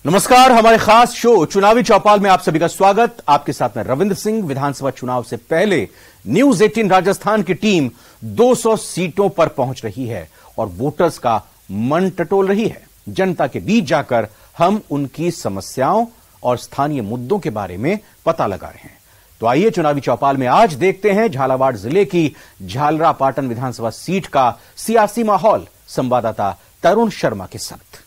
नमस्कार, हमारे खास शो चुनावी चौपाल में आप सभी का स्वागत। आपके साथ में रविंद्र सिंह। विधानसभा चुनाव से पहले न्यूज 18 राजस्थान की टीम 200 सीटों पर पहुंच रही है और वोटर्स का मन टटोल रही है। जनता के बीच जाकर हम उनकी समस्याओं और स्थानीय मुद्दों के बारे में पता लगा रहे हैं। तो आइए चुनावी चौपाल में आज देखते हैं झालावाड़ जिले की झालरापाटन विधानसभा सीट का सियासी माहौल। संवाददाता तरुण शर्मा के साथ।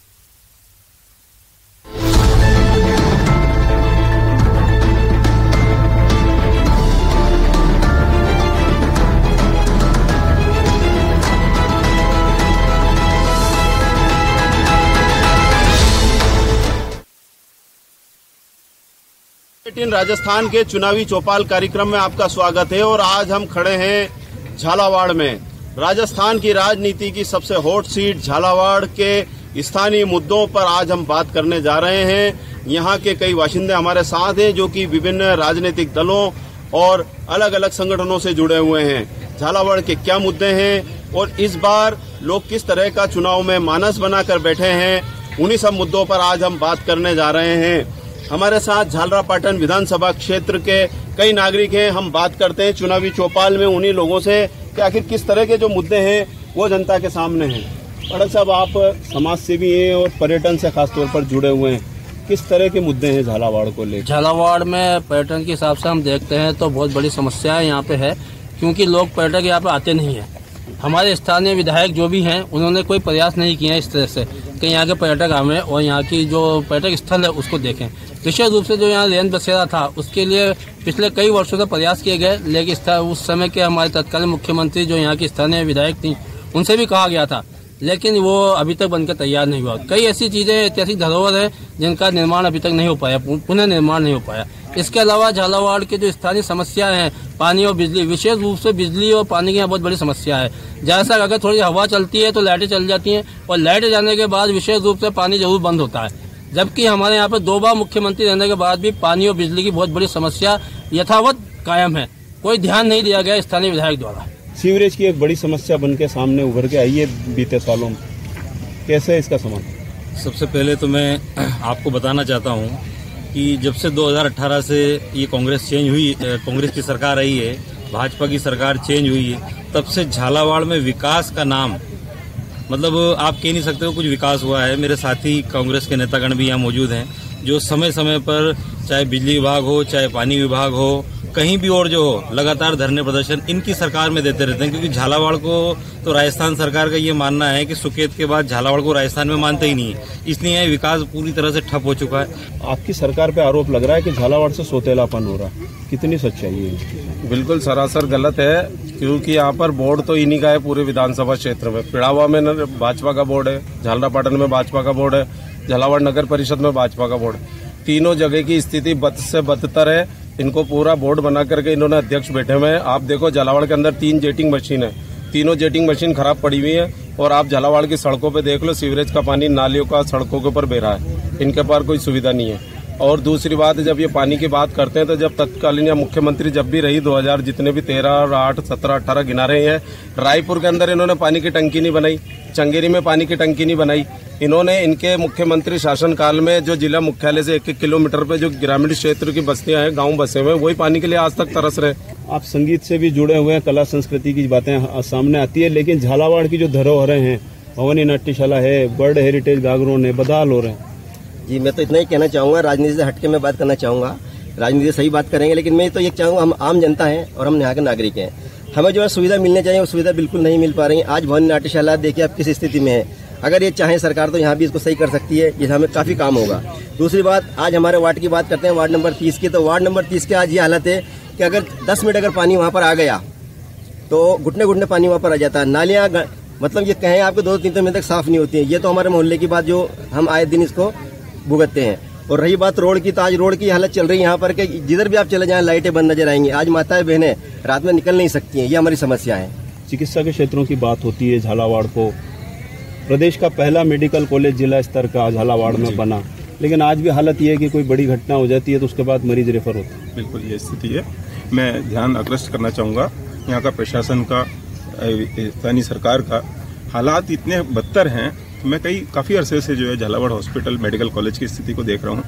राजस्थान के चुनावी चौपाल कार्यक्रम में आपका स्वागत है और आज हम खड़े हैं झालावाड़ में। राजस्थान की राजनीति की सबसे हॉट सीट झालावाड़ के स्थानीय मुद्दों पर आज हम बात करने जा रहे हैं। यहाँ के कई बाशिंदे हमारे साथ हैं जो कि विभिन्न राजनीतिक दलों और अलग अलग संगठनों से जुड़े हुए हैं। झालावाड़ के क्या मुद्दे हैं और इस बार लोग किस तरह का चुनाव में मानस बनाकर बैठे हैं, उन्हीं सब मुद्दों पर आज हम बात करने जा रहे हैं। हमारे साथ झालरापाटन विधानसभा क्षेत्र के कई नागरिक हैं। हम बात करते हैं चुनावी चौपाल में उन्हीं लोगों से कि आखिर किस तरह के जो मुद्दे हैं वो जनता के सामने हैं। पड़क साहब, आप समाज सेवी हैं और पर्यटन से खासतौर पर जुड़े हुए हैं, किस तरह के मुद्दे हैं झालावाड़ को लेकर? झालावाड़ में पर्यटन के हिसाब से हम देखते हैं तो बहुत बड़ी समस्या यहाँ पे है, क्योंकि लोग पर्यटक यहाँ पे आते नहीं है। हमारे स्थानीय विधायक जो भी हैं उन्होंने कोई प्रयास नहीं किया इस तरह से कि यहाँ के पर्यटक आवें और यहाँ की जो पर्यटक स्थल है उसको देखें। विशेष रूप से जो यहाँ रेन बसेरा था उसके लिए पिछले कई वर्षों से प्रयास किए गए, लेकिन उस समय के हमारे तत्कालीन मुख्यमंत्री जो यहाँ की स्थानीय विधायक थी उनसे भी कहा गया था, लेकिन वो अभी तक बनकर तैयार नहीं हुआ। कई ऐसी चीजें ऐतिहासिक धरोहर है जिनका निर्माण अभी तक नहीं हो पाया, पुनः निर्माण नहीं हो पाया। इसके अलावा झालावाड़ के जो स्थानीय समस्या है पानी और बिजली, विशेष रूप से बिजली और पानी की यहाँ बहुत बड़ी समस्या है। जैसा अगर थोड़ी हवा चलती है तो लाइटें चल जाती हैं और लाइटें जाने के बाद विशेष रूप से पानी जरूर बंद होता है, जबकि हमारे यहाँ पे 2 बार मुख्यमंत्री रहने के बाद भी पानी और बिजली की बहुत बड़ी समस्या यथावत कायम है। कोई ध्यान नहीं दिया गया स्थानीय विधायक द्वारा। सीवरेज की एक बड़ी समस्या बन के सामने उभर के आई है बीते सालों में, कैसे है इसका समाधान? सबसे पहले तो मैं आपको बताना चाहता हूँ कि जब से 2018 से ये कांग्रेस चेंज हुई, कांग्रेस की सरकार आई है, भाजपा की सरकार चेंज हुई है, तब से झालावाड़ में विकास का नाम, मतलब आप कह नहीं सकते हो कुछ विकास हुआ है। मेरे साथी कांग्रेस के नेतागण भी यहाँ मौजूद हैं जो समय समय पर चाहे बिजली विभाग हो चाहे पानी विभाग हो, कहीं भी और जो हो, लगातार धरने प्रदर्शन इनकी सरकार में देते रहते हैं। क्योंकि झालावाड़ को तो राजस्थान सरकार का ये मानना है कि सुकेत के बाद झालावाड़ को राजस्थान में मानते ही नहीं है, इसलिए विकास पूरी तरह से ठप हो चुका है। आपकी सरकार पे आरोप लग रहा है कि झालावाड़ से सोतेलापन हो रहा है, कितनी सच्चाई है? बिल्कुल सरासर गलत है, क्योंकि यहाँ पर बोर्ड तो इन्हीं का है पूरे विधानसभा क्षेत्र में। पिड़ावा में भाजपा का बोर्ड है, झालरापाटन में भाजपा का बोर्ड है, झालावाड़ नगर परिषद में भाजपा का बोर्ड है। तीनों जगह की स्थिति बद से बदतर है। इनको पूरा बोर्ड बना करके इन्होंने अध्यक्ष बैठे हुए हैं। आप देखो झालावाड़ के अंदर 3 जेटिंग मशीन है, तीनों जेटिंग मशीन खराब पड़ी हुई है। और आप झालावाड़ की सड़कों पे देख लो, सीवरेज का पानी नालियों का सड़कों के ऊपर बह रहा है, इनके पास कोई सुविधा नहीं है। और दूसरी बात, जब ये पानी की बात करते हैं तो जब तत्कालीन मुख्यमंत्री जब भी रही 2000 जितने भी 13, 8, 17, 18 गिना रहे हैं, रायपुर के अंदर इन्होंने पानी की टंकी नहीं बनाई, चंगेरी में पानी की टंकी नहीं बनाई। इन्होंने इनके मुख्यमंत्री शासनकाल में जो जिला मुख्यालय से 1-1 किलोमीटर पे जो ग्रामीण क्षेत्र की बस्तियां हैं, गांव बसे हुए, वही पानी के लिए आज तक तरस रहे। आप संगीत से भी जुड़े हुए हैं, कला संस्कृति की बातें सामने आती है, लेकिन झालावाड़ की जो धरोहरें हैं, भवानी नाट्यशाला है, वर्ल्ड हेरिटेज गागरोन है, बदहाल हो रहे हैं। जी, मैं तो इतना ही कहना चाहूँगा, राजनीति से हटके मैं बात करना चाहूँगा। राजनीति सही बात करेंगे, लेकिन मैं तो ये चाहूँगा, हम आम जनता हैं और हम यहाँ के नागरिक हैं, हमें जो है सुविधा मिलनी चाहिए वो सुविधा बिल्कुल नहीं मिल पा रही है। आज भवानी नाट्यशाला देखिए आप किस स्थिति में है। अगर ये चाहे सरकार तो यहाँ भी इसको सही कर सकती है, ये हमें काफ़ी काम होगा। दूसरी बात, आज हमारे वार्ड की बात करते हैं, वार्ड नंबर 30 की, तो वार्ड नंबर 30 की आज ये हालत है कि अगर 10 मिनट अगर पानी वहाँ पर आ गया तो घुटने घुटने पानी वहाँ पर आ जाता है। नालियाँ मतलब ये कहें आपको 2-3 मिनट तक साफ नहीं होती है। ये तो हमारे मोहल्ले की बात जो हम आए दिन इसको भुगतते हैं। और रही बात रोड की, तो आज रोड की हालत चल रही है यहाँ पर कि जिधर भी आप चले जाएं लाइटें बंद नजर आएंगी। आज माताएं बहनें रात में निकल नहीं सकती हैं, ये हमारी समस्या है। चिकित्सा के क्षेत्रों की बात होती है, झालावाड़ को प्रदेश का पहला मेडिकल कॉलेज जिला स्तर का झालावाड़ में बना, लेकिन आज भी हालत ये है कि कोई बड़ी घटना हो जाती है तो उसके बाद मरीज रेफर होता है। बिल्कुल ये स्थिति है। मैं ध्यान आकृष्ट करना चाहूँगा यहाँ का प्रशासन का, स्थानीय सरकार का। हालात इतने बदतर हैं मैं काफ़ी अरसे से जो है झालावाड़ हॉस्पिटल मेडिकल कॉलेज की स्थिति को देख रहा हूँ।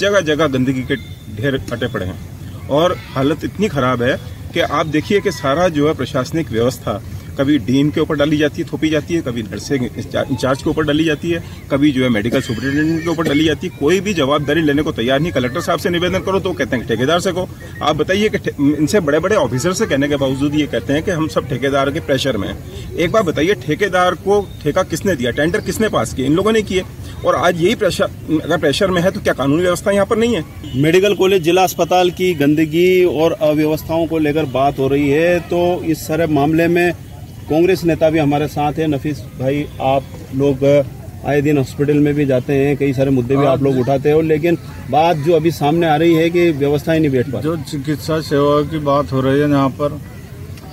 जगह जगह गंदगी के ढेर अटे पड़े हैं और हालत इतनी ख़राब है कि आप देखिए कि सारा जो है प्रशासनिक व्यवस्था कभी डीन के ऊपर डाली जाती है, थोपी जाती है, कभी नर्सिंग इंचार्ज के ऊपर डाली जाती है, कभी जो है मेडिकल सुपरिटेंडेंट के ऊपर डाली जाती है। कोई भी जवाबदारी लेने को तैयार नहीं। कलेक्टर साहब से निवेदन करो तो कहते हैं ठेकेदार से को। आप बताइए कि इनसे बड़े बड़े ऑफिसर से कहने के बावजूद ये कहते हैं कि हम सब ठेकेदार के प्रेशर में हैं। एक बार बताइए, ठेकेदार को ठेका किसने दिया? टेंडर किसने पास किए? इन लोगों ने किए। और आज यही प्रेशर अगर प्रेशर में है तो क्या कानूनी व्यवस्था यहाँ पर नहीं है? मेडिकल कॉलेज जिला अस्पताल की गंदगी और अव्यवस्थाओं को लेकर बात हो रही है, तो इस सारे मामले में कांग्रेस नेता भी हमारे साथ है। नफीस भाई, आप लोग आए दिन हॉस्पिटल में भी जाते हैं, कई सारे मुद्दे भी आप लोग उठाते हो, लेकिन बात जो अभी सामने आ रही है कि व्यवस्था ही नहीं बैठ पा। जो चिकित्सा सेवा की बात हो रही है यहाँ पर,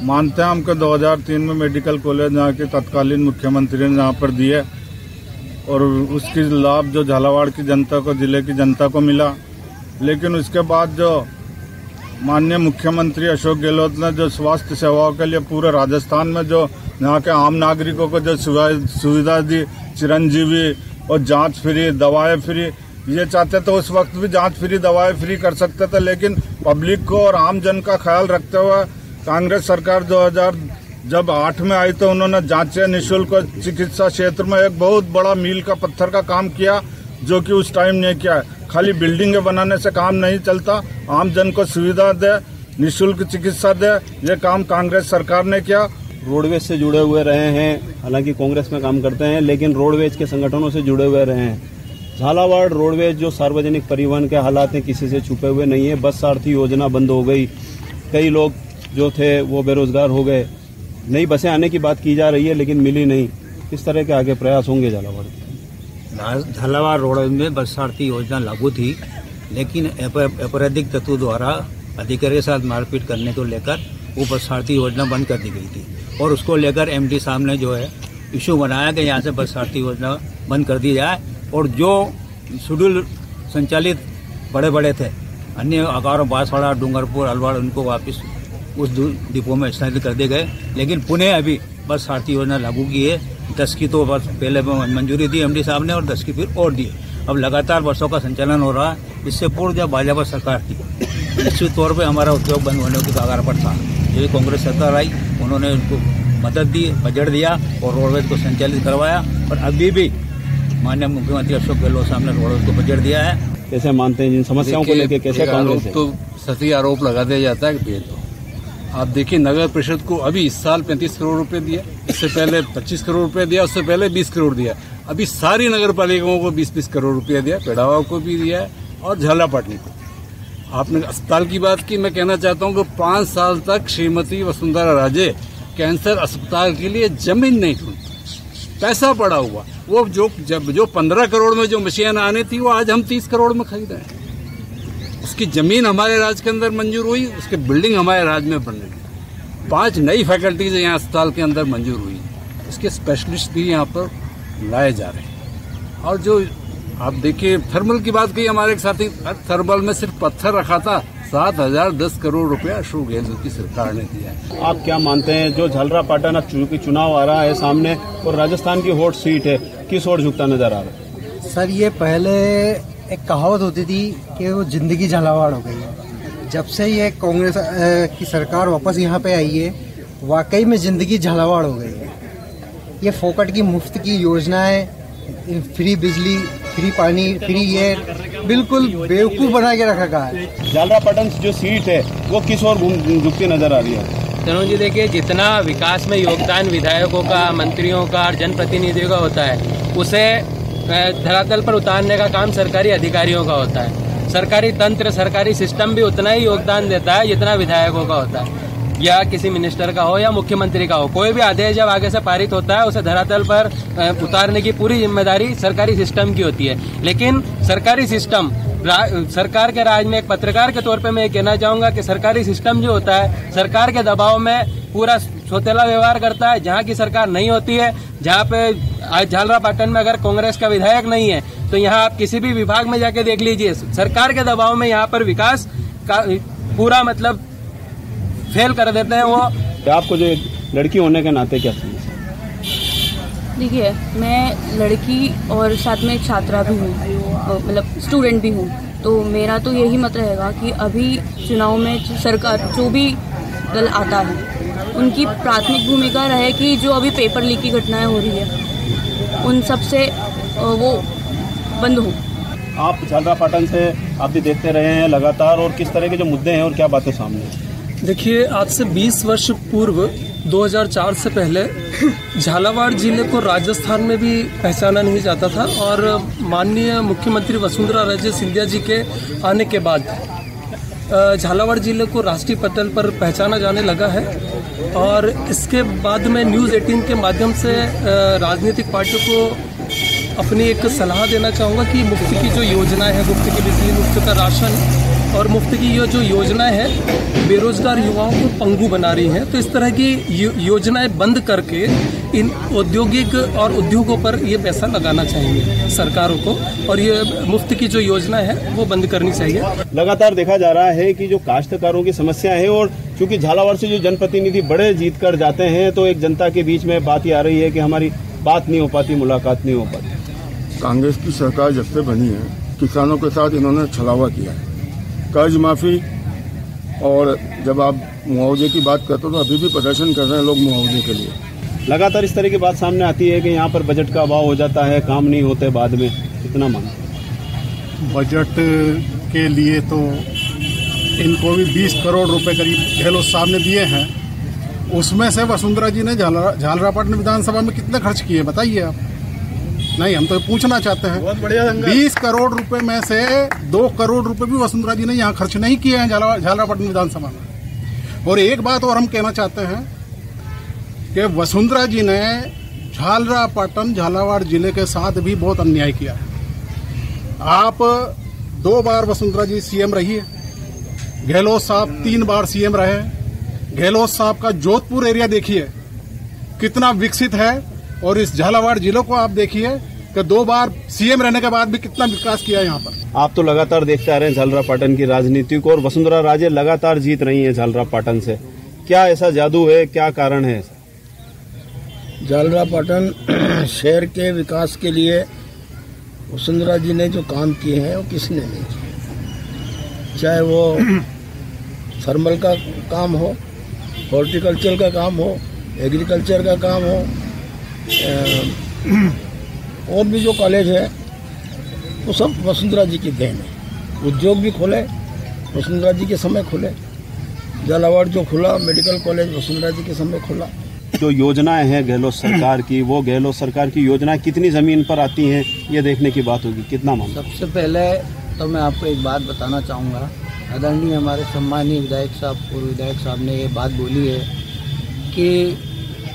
मानते हैं हमको 2003 में मेडिकल कॉलेज यहाँ के तत्कालीन मुख्यमंत्री ने यहाँ पर दिए और उसकी लाभ जो झालावाड़ की जनता को, जिले की जनता को मिला। लेकिन उसके बाद जो माननीय मुख्यमंत्री अशोक गहलोत ने जो स्वास्थ्य सेवाओं के लिए पूरे राजस्थान में जो यहाँ के आम नागरिकों को जो सुविधा दी, चिरंजीवी और जांच फ्री, दवाएं फ्री, ये चाहते तो उस वक्त भी जांच फ्री, दवाएं फ्री कर सकते थे। लेकिन पब्लिक को और आम जन का ख्याल रखते हुए कांग्रेस सरकार 2008 में आई तो उन्होंने जांचें निःशुल्क चिकित्सा क्षेत्र में एक बहुत बड़ा मील का पत्थर का काम किया, जो कि उस टाइम नहीं किया है। खाली बिल्डिंगें बनाने से काम नहीं चलता, आम जन को सुविधा दे, निःशुल्क चिकित्सा दे, ये काम कांग्रेस सरकार ने किया। रोडवेज से जुड़े हुए रहे हैं, हालांकि कांग्रेस में काम करते हैं, लेकिन रोडवेज के संगठनों से जुड़े हुए रहे हैं। झालावाड़ रोडवेज जो सार्वजनिक परिवहन के हालात हैं किसी से छुपे हुए नहीं है। बस सारथी योजना बंद हो गई, कई लोग जो थे वो बेरोजगार हो गए। नई बसें आने की बात की जा रही है लेकिन मिली नहीं। इस तरह के आगे प्रयास होंगे झालावाड़ के? झालावाड़ रोडवेज में बस सारथी योजना लागू थी, लेकिन आपराधिक तत्वों द्वारा अधिकारी के साथ मारपीट करने को लेकर वो बस सारथी योजना बंद कर दी गई थी और उसको लेकर एमडी साहब ने जो है इशू बनाया कि यहाँ से बस सारथी योजना बंद कर दी जाए और जो शेड्यूल संचालित बड़े बड़े थे, अन्य अगारो, बांसवाड़ा, डूंगरपुर, अलवाड़, उनको वापस उस डिपो में स्थानांतरित कर दिए गए। लेकिन पुणे अभी बस सारथी योजना लागू की है। 10 की तो बस पहले मंजूरी दी एमडी साहब ने और 10 की फिर और दी। अब लगातार बसों का संचालन हो रहा है। इससे पूर्व जब भाजपा सरकार थी, निश्चित तौर पे हमारा उद्योग बंद होने की कगार पर था। ये कांग्रेस सरकार आई, उन्होंने उनको मदद दी, बजट दिया और रोडवेज को संचालित करवाया। और अभी भी माननीय मुख्यमंत्री अशोक गहलोत साहब ने रोडवेज को बजट दिया है। कैसे मानते हैं जिन समस्याओं को लेकर? कैसे कांग्रेस तो सही आरोप लगा दिया जाता है कि आप देखिए, नगर परिषद को अभी इस साल 35 करोड़ रुपए दिया, इससे पहले 25 करोड़ रुपए दिया, उससे पहले 20 करोड़ दिया। अभी सारी नगर पालिकाओं को 20-20 करोड़ रुपया दिया, पेड़ावा को भी दिया है और झालापाटनी को। आपने अस्पताल की बात की, मैं कहना चाहता हूं कि 5 साल तक श्रीमती वसुंधरा राजे कैंसर अस्पताल के लिए जमीन नहीं ढूंढती, पैसा पड़ा हुआ। वो जो 15 करोड़ में जो मशीन आनी थी वो आज हम 30 करोड़ में खरीद रहे हैं। उसकी जमीन हमारे राज्य के अंदर मंजूर हुई, उसकी बिल्डिंग हमारे राज्य में बनने लगी। 5 नई फैकल्टीज यहाँ अस्पताल के अंदर मंजूर हुई, इसके स्पेशलिस्ट भी यहाँ पर लाए जा रहे हैं। और जो आप देखिए, थर्मल की बात कही हमारे एक साथी, थर्मल में सिर्फ पत्थर रखा था, 7,010 करोड़ रुपया अशोक गहलोत की सरकार ने दिया है। आप क्या मानते हैं, जो झालरापाटन चूंकि चुनाव आ रहा है सामने और राजस्थान की हॉट सीट है, किस ओर झुकता नजर आ रहा है? सर, ये पहले एक कहावत होती थी कि वो जिंदगी झालावाड़ हो गई है। जब से ये कांग्रेस की सरकार वापस यहाँ पे आई है, वाकई में जिंदगी झालावाड़ हो गई है। ये फोकट की मुफ्त की योजनाएं, फ्री बिजली, फ्री पानी, फ्री एयर, बिल्कुल बेवकूफ़ बना के रखा गया है। झालरापाटन जो सीट है वो किस ओर झुकती नजर आ रही है? तनु जी, देखिए, जितना विकास में योगदान विधायकों का, मंत्रियों का और जनप्रतिनिधियों का होता है, उसे धरातल पर उतारने का काम सरकारी अधिकारियों का होता है। सरकारी तंत्र, सरकारी सिस्टम भी उतना ही योगदान देता है जितना विधायकों का होता है, या किसी मिनिस्टर का हो या मुख्यमंत्री का हो। कोई भी आदेश जब आगे से पारित होता है, उसे धरातल पर उतारने की पूरी जिम्मेदारी सरकारी सिस्टम की होती है। लेकिन सरकारी सिस्टम, सरकार के राज में एक पत्रकार के तौर पे मैं ये कहना चाहूंगा कि सरकारी सिस्टम जो होता है, सरकार के दबाव में पूरा सोतेला व्यवहार करता है। जहाँ की सरकार नहीं होती है, जहाँ पे आज झालरापाटन में अगर कांग्रेस का विधायक नहीं है, तो यहाँ आप किसी भी विभाग में जाके देख लीजिए, सरकार के दबाव में यहाँ पर विकास का पूरा मतलब फेल कर देते हैं वो। आपको जो लड़की होने के नाते क्या समझ? देखिए, मैं लड़की और साथ में एक छात्रा भी हूँ, मतलब स्टूडेंट भी हूँ, तो मेरा तो यही मत रहेगा कि अभी चुनाव में सरकार जो भी दल आता है उनकी प्राथमिक भूमिका रहे कि जो अभी पेपर लीक की घटनाएं हो रही है उन सब से वो बंद हो। आप झालरापाटन से आप भी देखते रहे हैं लगातार, और किस तरह के जो मुद्दे हैं और क्या बातें सामने हैं? देखिए, आज से 20 वर्ष पूर्व 2004 से पहले झालावाड़ जिले को राजस्थान में भी पहचाना नहीं जाता था, और माननीय मुख्यमंत्री वसुंधरा राजे सिंधिया जी के आने के बाद झालावाड़ जिले को राष्ट्रीय पटल पर पहचाना जाने लगा है। और इसके बाद में न्यूज़ 18 के माध्यम से राजनीतिक पार्टियों को अपनी एक सलाह देना चाहूँगा कि मुफ्त की जो योजना है, मुफ्त की बिजली, मुफ्त का राशन और मुफ्त की ये जो योजनाएं हैं बेरोजगार युवाओं को पंगु बना रही हैं। तो इस तरह की योजनाएं बंद करके इन औद्योगिक और उद्योगों पर ये पैसा लगाना चाहिए सरकारों को, और ये मुफ्त की जो योजना है वो बंद करनी चाहिए। लगातार देखा जा रहा है कि जो काश्तकारों की समस्या है, और चूंकि झालावाड़ से जो जनप्रतिनिधि बड़े जीत कर जाते हैं तो एक जनता के बीच में बात ये आ रही है कि हमारी बात नहीं हो पाती, मुलाकात नहीं हो पाती। कांग्रेस की सरकार जब से बनी है किसानों के साथ इन्होंने छलावा किया है, कर्ज माफी, और जब आप मुआवजे की बात करते हो तो अभी भी प्रदर्शन कर रहे हैं लोग मुआवजे के लिए। लगातार इस तरह की बात सामने आती है कि यहाँ पर बजट का अभाव हो जाता है, काम नहीं होते बाद में, कितना मांगते हैं? बजट के लिए तो इनको भी 20 करोड़ रुपए करीब गहलोत साहब ने दिए हैं, उसमें से वसुंधरा जी ने झालरापाटन विधानसभा में कितने खर्च किए बताइए आप? नहीं, हम तो पूछना चाहते हैं। बहुत बढ़िया। 20 करोड़ रुपए में से 2 करोड़ रुपए भी वसुंधरा जी ने यहाँ खर्च नहीं किए हैं झालरापाटन विधानसभा में। और एक बात और हम कहना चाहते हैं कि वसुंधरा जी ने झालरापाटन झालावाड़ जिले के साथ भी बहुत अन्याय किया है। आप 2 बार वसुंधरा जी सीएम रही है, गहलोत साहब 3 बार सीएम रहे। गहलोत साहब का जोधपुर एरिया देखिए कितना विकसित है, और इस झालावाड़ जिले को आप देखिए कि 2 बार सीएम रहने के बाद भी कितना विकास किया है यहाँ पर। आप तो लगातार देखते आ रहे हैं झालरापाटन की राजनीति को, और वसुंधरा राजे लगातार जीत रही है झालरापाटन से। क्या ऐसा जादू है, क्या कारण है? झालरापाटन शहर के विकास के लिए वसुंधरा जी ने जो काम किए हैं वो किसने नहीं किए, चाहे वो थर्मल का काम हो, हॉर्टिकल्चर का काम हो, एग्रीकल्चर का काम हो, और भी जो कॉलेज है वो सब वसुंधरा जी की देन है। उद्योग भी खोले वसुंधरा जी के समय खुले, झालावाड़ जो खुला मेडिकल कॉलेज वसुंधरा जी के समय खुला। जो योजनाएं हैं गहलोत सरकार की, वो गहलोत सरकार की योजनाएं कितनी जमीन पर आती हैं ये देखने की बात होगी। कितना मामला? सबसे पहले तो मैं आपको एक बात बताना चाहूँगा, आदरणीय हमारे सम्मानीय विधायक साहब, पूर्व विधायक साहब ने ये बात बोली है कि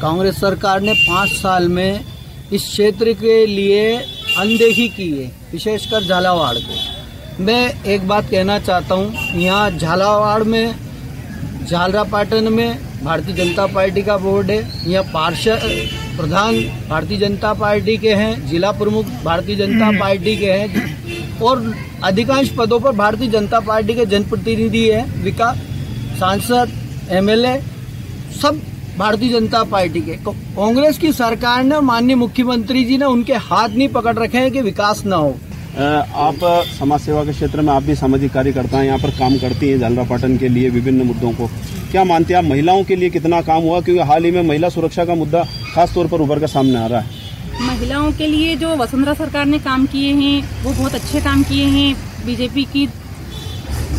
कांग्रेस सरकार ने 5 साल में इस क्षेत्र के लिए अनदेखी की है, विशेषकर झालावाड़ को। मैं एक बात कहना चाहता हूँ, यहाँ झालावाड़ में झालरापाटन में भारतीय जनता पार्टी का बोर्ड है, यहाँ पार्षद प्रधान भारतीय जनता पार्टी के हैं, जिला प्रमुख भारतीय जनता पार्टी के हैं, और अधिकांश पदों पर भारतीय जनता पार्टी के जनप्रतिनिधि हैं, विकास सांसद, एमएलए सब भारतीय जनता पार्टी के। कांग्रेस की सरकार ने, माननीय मुख्यमंत्री जी ने उनके हाथ नहीं पकड़ रखे हैं कि विकास ना हो। आप समाज सेवा के क्षेत्र में आप भी सामाजिक कार्यकर्ता हैं, यहाँ पर काम करती हैं झालरापाटन के लिए विभिन्न मुद्दों को। क्या मानते हैं आप महिलाओं के लिए कितना काम हुआ? क्योंकि हाल ही में महिला सुरक्षा का मुद्दा खास तौर पर उभर कर सामने आ रहा है। महिलाओं के लिए जो वसुंधरा सरकार ने काम किए हैं वो बहुत अच्छे काम किए हैं। बीजेपी की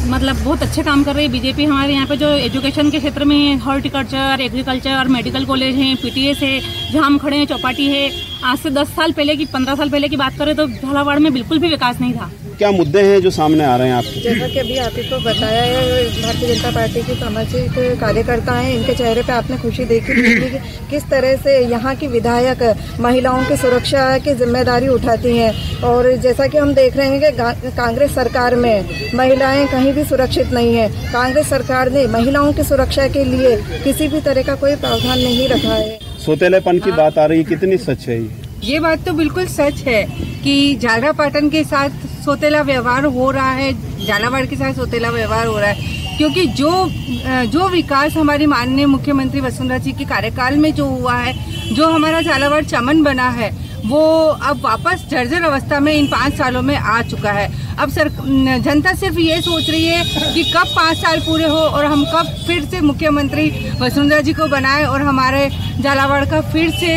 मतलब बहुत अच्छे काम कर रही है बीजेपी। हमारे यहाँ पे जो एजुकेशन के क्षेत्र में हॉर्टिकल्चर, एग्रीकल्चर, मेडिकल कॉलेज हैं, पीटीएस है, जहाँ हम खड़े हैं चौपाटी है। आज से 10 साल पहले की, 15 साल पहले की बात करें तो झालावाड़ में बिल्कुल भी विकास नहीं था। क्या मुद्दे हैं जो सामने आ रहे हैं आपके? जैसा कि अभी आप ही को बताया है, भारतीय जनता पार्टी के सामाजिक कार्यकर्ता हैं, इनके चेहरे पे आपने खुशी देखी कि किस तरह से यहाँ की विधायक महिलाओं की सुरक्षा की जिम्मेदारी उठाती हैं। और जैसा कि हम देख रहे हैं कि कांग्रेस सरकार में महिलाएं कहीं भी सुरक्षित नहीं है। कांग्रेस सरकार ने महिलाओं की सुरक्षा के लिए किसी भी तरह का कोई प्रावधान नहीं रखा है। सौतेलेपन की बात आ रही है, कितनी सच है ये बात? तो बिल्कुल सच है कि झालरापाटन के साथ सौतेला व्यवहार हो रहा है, झालावाड़ के साथ सौतेला व्यवहार हो रहा है, क्योंकि जो विकास हमारी माननीय मुख्यमंत्री वसुंधरा जी के कार्यकाल में जो हुआ है जो हमारा झालावाड़ चमन बना है वो अब वापस जर्जर अवस्था में इन 5 सालों में आ चुका है। अब जनता सिर्फ ये सोच रही है कि कब 5 साल पूरे हो और हम कब फिर से मुख्यमंत्री वसुंधरा जी को बनाए और हमारे झालावाड़ का फिर से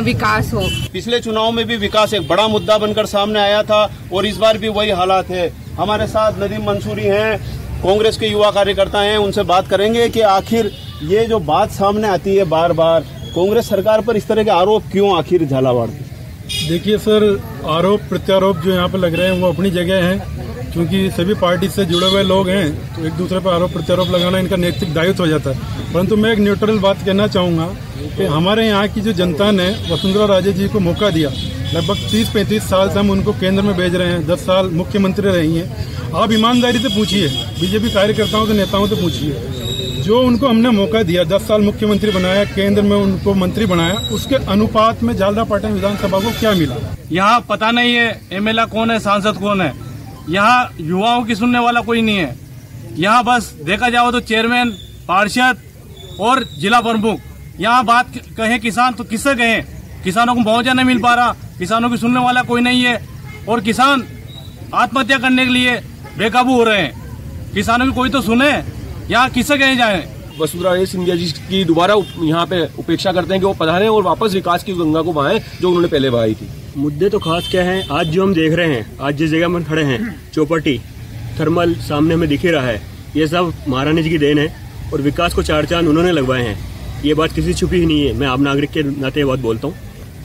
विकास हो। पिछले चुनाव में भी विकास एक बड़ा मुद्दा बनकर सामने आया था और इस बार भी वही हालात है। हमारे साथ नदीम मंसूरी हैं, कांग्रेस के युवा कार्यकर्ता हैं, उनसे बात करेंगे कि आखिर ये जो बात सामने आती है बार बार कांग्रेस सरकार पर, इस तरह के आरोप क्यों आखिर झालावाड़ के? देखिए सर, आरोप प्रत्यारोप जो यहाँ पर लग रहे हैं वो अपनी जगह हैं, क्योंकि सभी पार्टी से जुड़े हुए लोग हैं तो एक दूसरे पर आरोप प्रत्यारोप लगाना इनका नैतिक दायित्व हो जाता है। परंतु मैं एक न्यूट्रल बात कहना चाहूँगा कि हमारे यहाँ की जो जनता ने वसुंधरा राजे जी को मौका दिया, लगभग 30-35 साल से हम उनको केंद्र में भेज रहे हैं, 10 साल मुख्यमंत्री रही हैं। आप ईमानदारी से पूछिए, बीजेपी कार्यकर्ताओं से, नेताओं से पूछिए, जो उनको हमने मौका दिया, 10 साल मुख्यमंत्री बनाया, केंद्र में उनको मंत्री बनाया, उसके अनुपात में झालरापाटन विधानसभा को क्या मिला? यहाँ पता नहीं है एमएलए कौन है, सांसद कौन है। यहाँ युवाओं की सुनने वाला कोई नहीं है। यहाँ बस देखा जाओ तो चेयरमैन, पार्षद और जिला प्रमुख। यहाँ बात कहें किसान तो किससे कहें? किसानों को मुआवजा नहीं मिल पा रहा, किसानों की सुनने वाला कोई नहीं है और किसान आत्महत्या करने के लिए बेकाबू हो रहे हैं। किसानों की कोई तो सुने, यहाँ किससे कहे जाए? वसुंधरा राजे सिंधिया जी की दोबारा यहाँ पे उपेक्षा करते हैं कि वो पधारें और वापस विकास की गंगा को बहाएं जो उन्होंने पहले बहाई थी। मुद्दे तो खास क्या हैं, आज जो हम देख रहे हैं, आज जिस जगह में खड़े हैं, चौपाटी थर्मल सामने हमें दिख ही रहा है, ये सब महारानी जी की देन है और विकास को 4 चांद उन्होंने लगवाए हैं। ये बात किसी छुपी ही नहीं है, मैं आम नागरिक के नाते बात बोलता हूँ।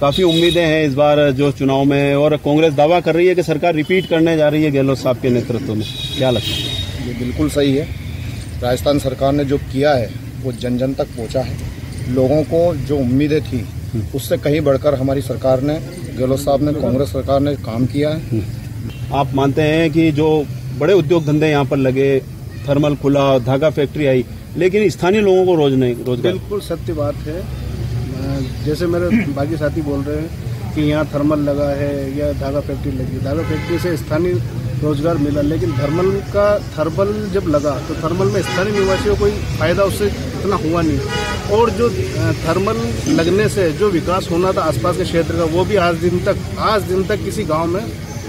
काफी उम्मीदें हैं इस बार जो चुनाव में, और कांग्रेस दावा कर रही है कि सरकार रिपीट करने जा रही है गहलोत साहब के नेतृत्व में। क्या लगता है? ये बिल्कुल सही है। राजस्थान सरकार ने जो किया है वो जन जन तक पहुंचा है। लोगों को जो उम्मीदें थी उससे कहीं बढ़कर हमारी सरकार ने, गहलोत साहब ने, कांग्रेस सरकार ने काम किया है। आप मानते हैं कि जो बड़े उद्योग धंधे यहाँ पर लगे, थर्मल खुला, धागा फैक्ट्री आई, लेकिन स्थानीय लोगों को रोजगार? बिल्कुल सत्य बात है। जैसे मेरे बाकी साथी बोल रहे हैं कि यहाँ थर्मल लगा है या धागा फैक्ट्री लगी, धागा फैक्ट्री से स्थानीय रोजगार मिला, लेकिन थर्मल जब लगा तो थर्मल में स्थानीय निवासियों को कोई फायदा उससे इतना हुआ नहीं। और जो थर्मल लगने से जो विकास होना था आसपास के क्षेत्र का, वो भी आज दिन तक किसी गांव में,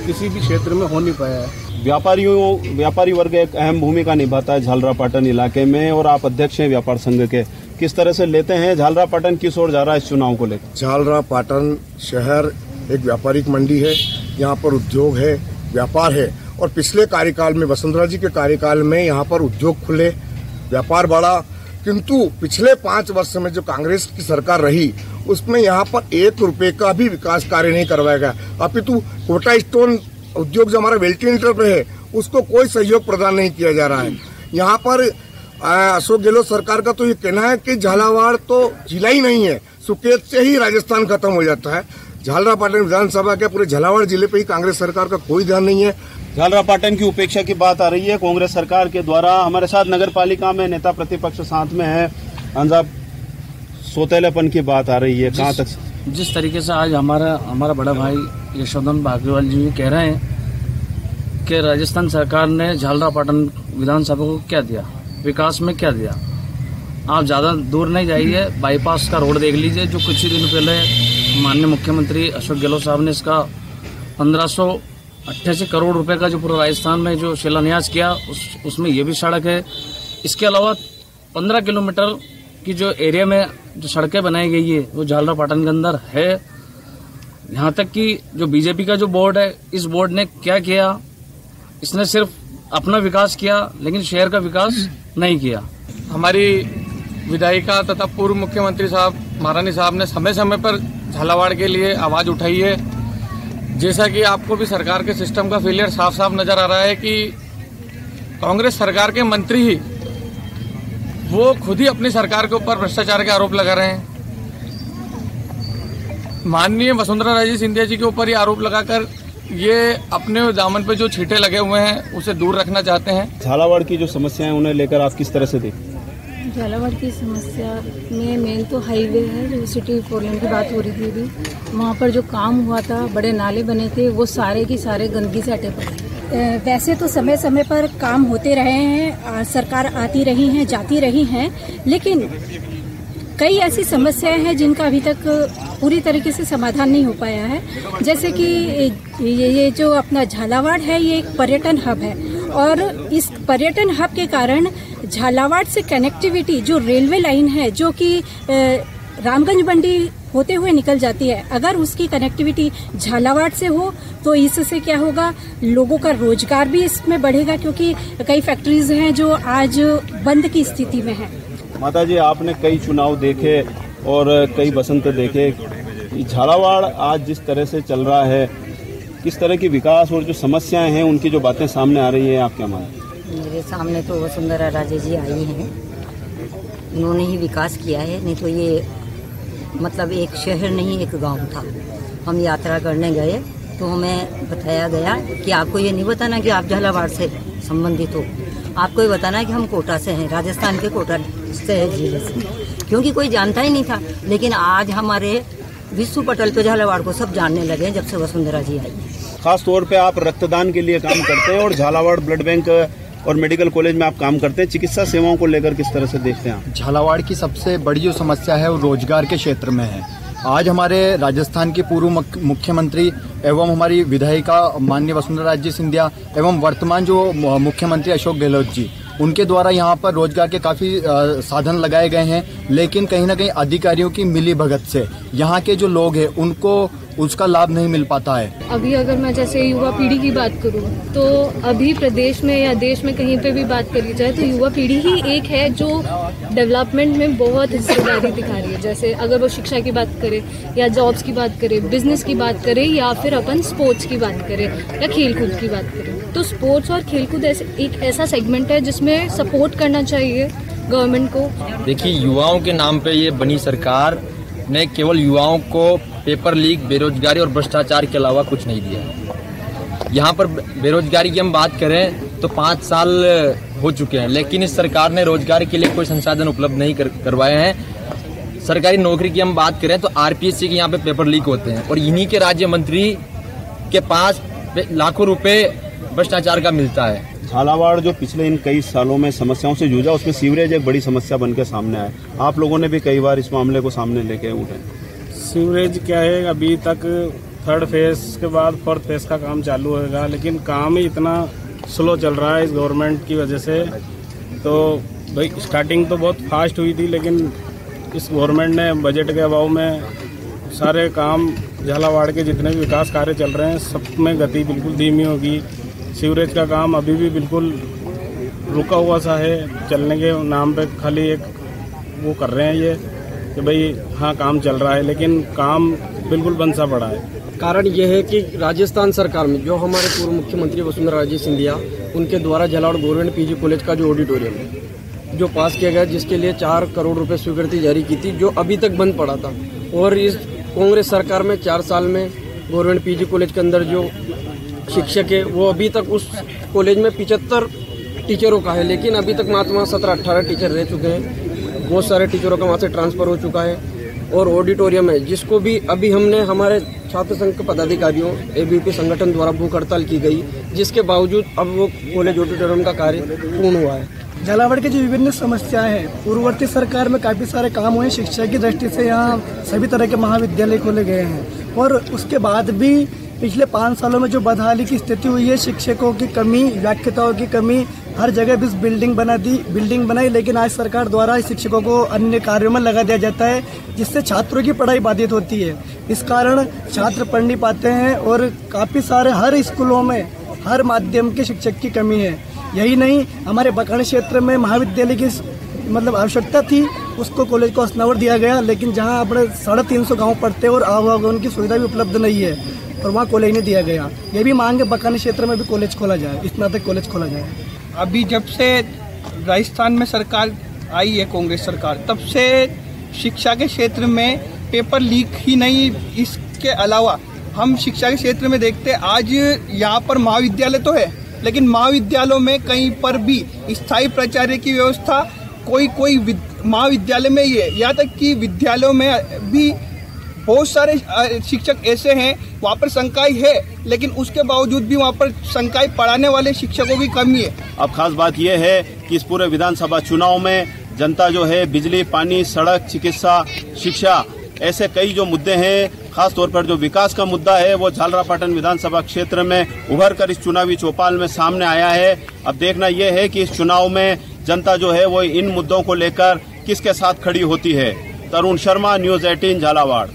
किसी भी क्षेत्र में हो नहीं पाया है। व्यापारी वर्ग एक अहम भूमिका निभाता है झालरापाटन इलाके में, और आप अध्यक्ष हैं व्यापार संघ के। किस तरह से लेते हैं झालरापाटन किस ओर जा रहा है इस चुनाव को लेकर? झालरापाटन शहर एक व्यापारिक मंडी है, यहाँ पर उद्योग है, व्यापार है, और पिछले कार्यकाल में, वसुंधरा जी के कार्यकाल में यहाँ पर उद्योग खुले, व्यापार बढ़ा। किंतु पिछले 5 वर्ष में जो कांग्रेस की सरकार रही उसमें यहाँ पर 1 रुपए का भी विकास कार्य नहीं करवाया गया। अपितु कोटा स्टोन उद्योग जो हमारा वेल्टी इंटर है उसको कोई सहयोग प्रदान नहीं किया जा रहा है। यहाँ पर अशोक गहलोत सरकार का तो ये कहना है कि झालावाड़ तो जिला ही नहीं है, सुकेत से ही राजस्थान खत्म हो जाता है। झालरापाटन विधानसभा के पूरे झालावाड़ जिले पे ही कांग्रेस सरकार का कोई ध्यान नहीं है। झालरापाटन की उपेक्षा की बात आ रही है कांग्रेस सरकार के द्वारा। हमारे साथ नगर पालिका में नेता प्रतिपक्ष साथ में है, अंजाब सोतेलापन की बात आ रही है, कहाँ तक? जिस तरीके से आज हमारा बड़ा भाई यशोधन भाग्यवाल जी कह रहे हैं कि राजस्थान सरकार ने झालरापाटन विधानसभा को क्या दिया, विकास में क्या दिया। आप ज़्यादा दूर नहीं जाइए, बाईपास का रोड देख लीजिए जो कुछ ही दिन पहले माननीय मुख्यमंत्री अशोक गहलोत साहब ने इसका 1588 करोड़ रुपए का जो पूरा राजस्थान में जो शिलान्यास किया, उसमें ये भी सड़क है। इसके अलावा 15 किलोमीटर की जो एरिया में जो सड़कें बनाई गई है वो झालरापाटन के अंदर है। यहाँ तक कि जो बीजेपी का जो बोर्ड है, इस बोर्ड ने क्या किया, इसने सिर्फ अपना विकास किया लेकिन शहर का विकास नहीं किया। हमारी विधायिका तथा पूर्व मुख्यमंत्री साहब महारानी साहब ने समय समय पर झालावाड़ के लिए आवाज उठाई है। जैसा कि आपको भी सरकार के सिस्टम का फेलियर साफ साफ नजर आ रहा है कि कांग्रेस सरकार के मंत्री ही वो खुद ही अपनी सरकार के ऊपर भ्रष्टाचार के आरोप लगा रहे हैं। माननीय वसुंधरा राजे सिंधिया जी के ऊपर ये आरोप लगाकर ये अपने दामन पे जो छींटे लगे हुए हैं उसे दूर रखना चाहते हैं। झालावाड़ की जो समस्याएं उन्हें लेकर आप किस तरह से देखते? झालावाड़ की समस्या में मेन तो हाईवे है, जो सिटी 4 लेन की बात हो रही थी अभी, वहाँ पर जो काम हुआ था, बड़े नाले बने थे, वो सारे की सारे गंदगी से हटे पड़े। वैसे तो समय समय पर काम होते रहे हैं, सरकार आती रही हैं, जाती रही हैं, लेकिन कई ऐसी समस्याएं हैं जिनका अभी तक पूरी तरीके से समाधान नहीं हो पाया है। जैसे कि ये जो अपना झालावाड़ है, ये एक पर्यटन हब है और इस पर्यटन हब के कारण झालावाड़ से कनेक्टिविटी जो रेलवे लाइन है जो कि रामगंज मंडी होते हुए निकल जाती है, अगर उसकी कनेक्टिविटी झालावाड़ से हो तो इससे क्या होगा, लोगों का रोजगार भी इसमें बढ़ेगा क्योंकि कई फैक्ट्रीज हैं जो आज बंद की स्थिति में हैं। माता जी, आपने कई चुनाव देखे और कई बसंत देखे, झालावाड़ आज जिस तरह से चल रहा है, किस तरह की विकास और जो समस्याएं हैं उनकी जो बातें सामने आ रही है, आप क्या मानते हैं? मेरे सामने तो वसुंधरा राजे जी आई हैं, उन्होंने ही विकास किया है, नहीं तो ये मतलब एक शहर नहीं एक गांव था। हम यात्रा करने गए तो हमें बताया गया कि आपको ये नहीं बताना कि आप झालावाड़ से संबंधित हो, आपको ये बताना है कि हम कोटा से हैं, राजस्थान के कोटा से है जिले से, क्योंकि कोई जानता ही नहीं था। लेकिन आज हमारे विश्व पटल पे झालावाड़ को सब जानने लगे जब से वसुंधरा जी आई। खास तौर पे आप रक्तदान के लिए काम करते हैं और झालावाड़ ब्लड बैंक और मेडिकल कॉलेज में आप काम करते हैं, चिकित्सा सेवाओं को लेकर किस तरह से देखते हैं आप? झालावाड़ की सबसे बड़ी जो समस्या है वो रोजगार के क्षेत्र में है। आज हमारे राजस्थान के पूर्व मुख्यमंत्री एवं हमारी विधायिका माननीय वसुंधरा राजे सिंधिया एवं वर्तमान जो मुख्यमंत्री अशोक गहलोत जी, उनके द्वारा यहाँ पर रोजगार के काफी साधन लगाए गए हैं, लेकिन कहीं ना कहीं अधिकारियों की मिलीभगत से यहाँ के जो लोग हैं उनको उसका लाभ नहीं मिल पाता है। अभी अगर मैं जैसे युवा पीढ़ी की बात करूं तो अभी प्रदेश में या देश में कहीं पे भी बात करी जाए तो युवा पीढ़ी ही एक है जो डेवलपमेंट में बहुत हिस्सेदारी दिखा रही है। जैसे अगर वो शिक्षा की बात करे या जॉब्स की बात करे, बिजनेस की बात करे या फिर अपन स्पोर्ट्स की बात करें या खेलकूद की बात करें, तो स्पोर्ट्स और खेलकूद एक ऐसा सेगमेंट है जिसमें सपोर्ट करना चाहिए गवर्नमेंट को। देखिए, युवाओं के नाम पे ये बनी सरकार ने केवल युवाओं को पेपर लीक, बेरोजगारी और भ्रष्टाचार के अलावा कुछ नहीं दिया। यहाँ पर बेरोजगारी की हम बात करें तो 5 साल हो चुके हैं, लेकिन इस सरकार ने रोजगार के लिए कोई संसाधन उपलब्ध नहीं करवाए हैं। सरकारी नौकरी की हम बात करें तो आरपीएससी के यहाँ पे पेपर लीक होते हैं और इन्हीं के राज्य मंत्री के पास लाखों रुपए भ्रष्टाचार का मिलता है। झालावाड़ जो पिछले इन कई सालों में समस्याओं से जूझा, उसमें सीवरेज एक बड़ी समस्या बनकर सामने आए। आप लोगों ने भी कई बार इस मामले को सामने लेके उठे। सीवरेज क्या है, अभी तक 3rd फेज के बाद 4th फेज का काम चालू होगा, लेकिन काम ही इतना स्लो चल रहा है इस गवर्नमेंट की वजह से। तो भाई स्टार्टिंग तो बहुत फास्ट हुई थी, लेकिन इस गवर्नमेंट ने बजट के अभाव में सारे काम झालावाड़ के जितने भी विकास कार्य चल रहे हैं सब में गति बिल्कुल धीमी होगी। सीवरेज का काम अभी भी बिल्कुल रुका हुआ सा है, चलने के नाम पे खाली एक वो कर रहे हैं ये कि भाई हाँ काम चल रहा है, लेकिन काम बिल्कुल बंद सा पड़ा है। कारण ये है कि राजस्थान सरकार में जो हमारे पूर्व मुख्यमंत्री वसुंधरा राजे सिंधिया, उनके द्वारा झालावाड़ गवर्नमेंट पीजी कॉलेज का जो ऑडिटोरियम है जो पास किया गया, जिसके लिए 4 करोड़ रुपए स्वीकृति जारी की थी, जो अभी तक बंद पड़ा था। और इस कांग्रेस सरकार में 4 साल में गवर्नमेंट पीजी कॉलेज के अंदर जो शिक्षक है वो अभी तक उस कॉलेज में 75 टीचरों का है, लेकिन अभी तक मात्र वहाँ 17-18 टीचर रह चुके हैं। बहुत सारे टीचरों का वहाँ से ट्रांसफर हो चुका है। और ऑडिटोरियम है जिसको भी अभी हमने हमारे छात्र संघ के पदाधिकारियों एबीपी संगठन द्वारा भूख हड़ताल की गई, जिसके बावजूद अब वो कॉलेज ऑडिटोरियम का कार्य पूर्ण हुआ है। झालावाड़ की जो विभिन्न समस्याएं हैं, पूर्ववर्ती सरकार में काफी सारे काम हुए शिक्षा की दृष्टि से, यहाँ सभी तरह के महाविद्यालय खोले गए हैं। और उसके बाद भी पिछले 5 सालों में जो बदहाली की स्थिति हुई है, शिक्षकों की कमी, व्याख्याताओं की कमी, हर जगह भी बिल्डिंग बनाई, लेकिन आज सरकार द्वारा शिक्षकों को अन्य कार्यों में लगा दिया जाता है, जिससे छात्रों की पढ़ाई बाधित होती है। इस कारण छात्र पढ़ नहीं पाते हैं और काफी सारे हर स्कूलों में हर माध्यम के शिक्षक की कमी है। यही नहीं, हमारे बकानी क्षेत्र में महाविद्यालय की मतलब आवश्यकता थी, उसको कॉलेज को स्नावर दिया गया, लेकिन जहाँ अपने 350 गाँव पड़ते हैं और आवागमन की सुविधा भी उपलब्ध नहीं है और वहाँ कॉलेज नहीं दिया गया। ये भी मांग है बकानी क्षेत्र में भी कॉलेज खोला जाए, स्नातक कॉलेज खोला जाए। अभी जब से राजस्थान में सरकार आई है कांग्रेस सरकार, तब से शिक्षा के क्षेत्र में पेपर लीक ही नहीं, इसके अलावा हम शिक्षा के क्षेत्र में देखते हैं आज यहाँ पर महाविद्यालय तो है, लेकिन महाविद्यालयों में कहीं पर भी स्थायी प्राचार्य की व्यवस्था कोई महाविद्यालय में ही है। यहाँ तक कि विद्यालयों में भी बहुत सारे शिक्षक ऐसे हैं वहाँ पर संकाय है, लेकिन उसके बावजूद भी वहाँ पर संकाय पढ़ाने वाले शिक्षकों की कमी है। अब खास बात यह है कि इस पूरे विधानसभा चुनाव में जनता जो है बिजली, पानी, सड़क, चिकित्सा, शिक्षा, ऐसे कई जो मुद्दे हैं, खास तौर पर जो विकास का मुद्दा है वो झालरापाटन विधानसभा क्षेत्र में उभर कर इस चुनावी चौपाल में सामने आया है। अब देखना यह है कि इस चुनाव में जनता जो है वो इन मुद्दों को लेकर किसके साथ खड़ी होती है। तरुण शर्मा, न्यूज़ 18 झालावाड़।